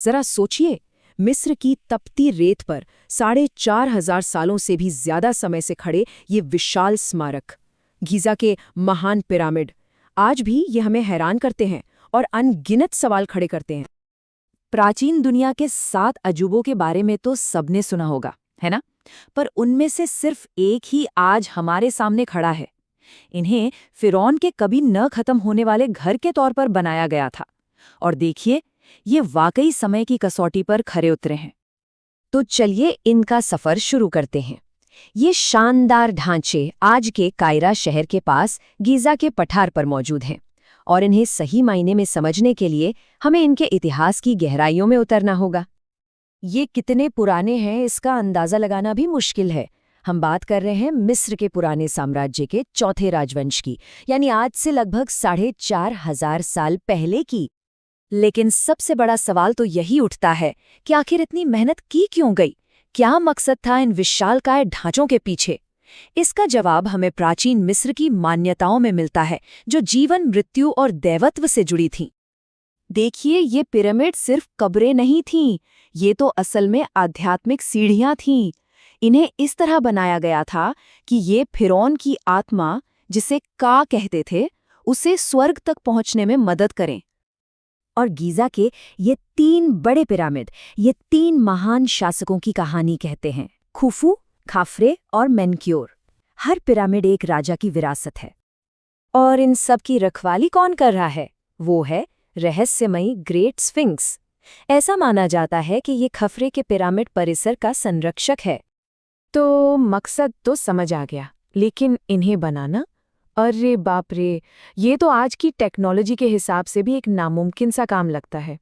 जरा सोचिए, मिस्र की तपती रेत पर 4,500 सालों से भी ज्यादा समय से खड़े ये विशाल स्मारक, गीजा के महान पिरामिड, आज भी ये हमें हैरान करते हैं और अनगिनत सवाल खड़े करते हैं। प्राचीन दुनिया के 7 अजूबों के बारे में तो सबने सुना होगा, है ना? पर उनमें से सिर्फ एक ही आज हमारे सामने खड़ा है। इन्हें फिरौन के कभी न खत्म होने वाले घर के तौर पर बनाया गया था। और देखिए, ये वाकई समय की कसौटी पर खरे उतरे हैं। तो चलिए इनका सफर शुरू करते हैं। ये शानदार ढांचे आज के कायरा शहर के पास गीजा के पठार पर मौजूद हैं, और इन्हें सही मायने में समझने के लिए हमें इनके इतिहास की गहराइयों में उतरना होगा। ये कितने पुराने हैं इसका अंदाजा लगाना भी मुश्किल है। हम बात कर रहे हैं मिस्र के पुराने साम्राज्य के चौथे राजवंश की, यानी आज से लगभग 4,500 साल पहले की। लेकिन सबसे बड़ा सवाल तो यही उठता है कि आखिर इतनी मेहनत की क्यों गई? क्या मकसद था इन विशालकाय ढांचों के पीछे? इसका जवाब हमें प्राचीन मिस्र की मान्यताओं में मिलता है, जो जीवन, मृत्यु और दैवत्व से जुड़ी थीं। देखिए, ये पिरामिड सिर्फ कब्रें नहीं थीं, ये तो असल में आध्यात्मिक सीढ़ियां थीं। इन्हें इस तरह बनाया गया था कि ये फिरौन की आत्मा, जिसे का कहते थे, उसे स्वर्ग तक पहुंचने में मदद करें। और गीजा के ये 3 बड़े पिरामिड, ये 3 महान शासकों की कहानी कहते हैं: खुफू, खाफरे और मेनक्योर। हर पिरामिड एक राजा की विरासत है। और इन सब की रखवाली कौन कर रहा है? वो है रहस्यमयी ग्रेट स्फिंक्स। ऐसा माना जाता है कि ये खफरे के पिरामिड परिसर का संरक्षक है। तो मकसद तो समझ आ गया, लेकिन इन्हें बनाना, अरे बाप रे, ये तो आज की टेक्नोलॉजी के हिसाब से भी एक नामुमकिन सा काम लगता है।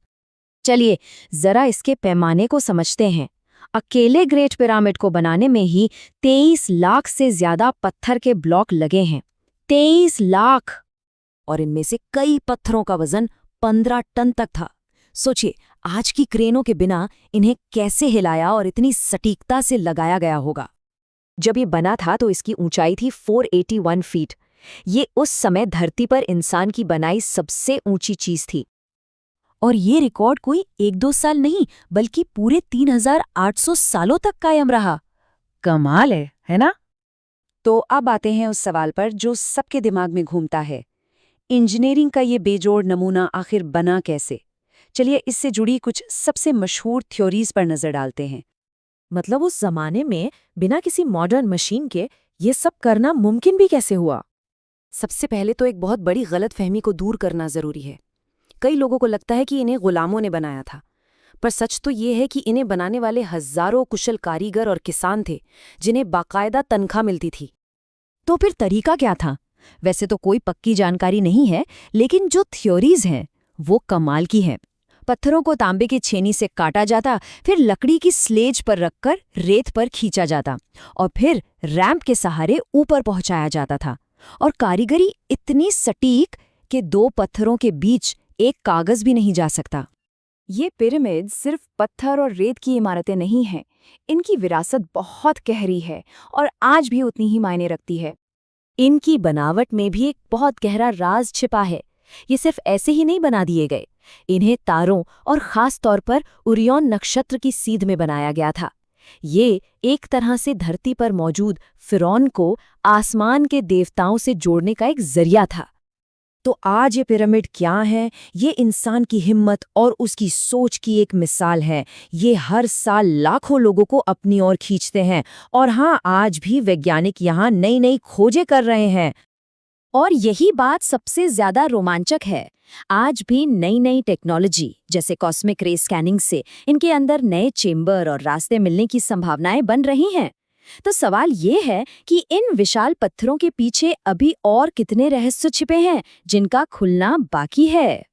चलिए जरा इसके पैमाने को समझते हैं। अकेले ग्रेट पिरामिड को बनाने में ही 23 लाख से ज्यादा पत्थर के ब्लॉक लगे हैं। 23 लाख! और इनमें से कई पत्थरों का वजन 15 टन तक था। सोचिए, आज की क्रेनों के बिना इन्हें कैसे हिलाया और इतनी सटीकता से लगाया गया होगा। जब ये बना था तो इसकी ऊंचाई थी 481 फीट। ये उस समय धरती पर इंसान की बनाई सबसे ऊंची चीज थी। और ये रिकॉर्ड कोई 1-2 साल नहीं, बल्कि पूरे 3,800 सालों तक कायम रहा। कमाल है ना? तो अब आते हैं उस सवाल पर जो सबके दिमाग में घूमता है: इंजीनियरिंग का ये बेजोड़ नमूना आखिर बना कैसे? चलिए इससे जुड़ी कुछ सबसे मशहूर थ्योरीज पर नजर डालते हैं। मतलब उस जमाने में बिना किसी मॉडर्न मशीन के ये सब करना मुमकिन भी कैसे हुआ? सबसे पहले तो एक बहुत बड़ी गलतफहमी को दूर करना जरूरी है। कई लोगों को लगता है कि इन्हें गुलामों ने बनाया था, पर सच तो ये है कि इन्हें बनाने वाले हजारों कुशल कारीगर और किसान थे, जिन्हें बाकायदा तनख्वाह मिलती थी। तो फिर तरीका क्या था? वैसे तो कोई पक्की जानकारी नहीं है, लेकिन जो थ्योरीज हैं वो कमाल की हैं। पत्थरों को तांबे की छेनी से काटा जाता, फिर लकड़ी की स्लेज पर रखकर रेत पर खींचा जाता, और फिर रैंप के सहारे ऊपर पहुंचाया जाता था। और कारीगरी इतनी सटीक कि 2 पत्थरों के बीच एक कागज भी नहीं जा सकता। ये पिरामिड सिर्फ पत्थर और रेत की इमारतें नहीं हैं, इनकी विरासत बहुत गहरी है और आज भी उतनी ही मायने रखती है। इनकी बनावट में भी एक बहुत गहरा राज छिपा है। ये सिर्फ ऐसे ही नहीं बना दिए गए, इन्हें तारों और खास तौर पर ओरियन नक्षत्र की सीध में बनाया गया था। ये एक तरह से धरती पर मौजूद फिरौन को आसमान के देवताओं से जोड़ने का एक जरिया था। तो आज ये पिरामिड क्या है? ये इंसान की हिम्मत और उसकी सोच की एक मिसाल है। ये हर साल लाखों लोगों को अपनी ओर खींचते हैं, और हाँ, आज भी वैज्ञानिक यहाँ नई नई खोजें कर रहे हैं। और यही बात सबसे ज्यादा रोमांचक है। आज भी नई नई टेक्नोलॉजी जैसे कॉस्मिक रे स्कैनिंग से इनके अंदर नए चेंबर और रास्ते मिलने की संभावनाएं बन रही हैं। तो सवाल ये है कि इन विशाल पत्थरों के पीछे अभी और कितने रहस्य छिपे हैं जिनका खुलना बाकी है।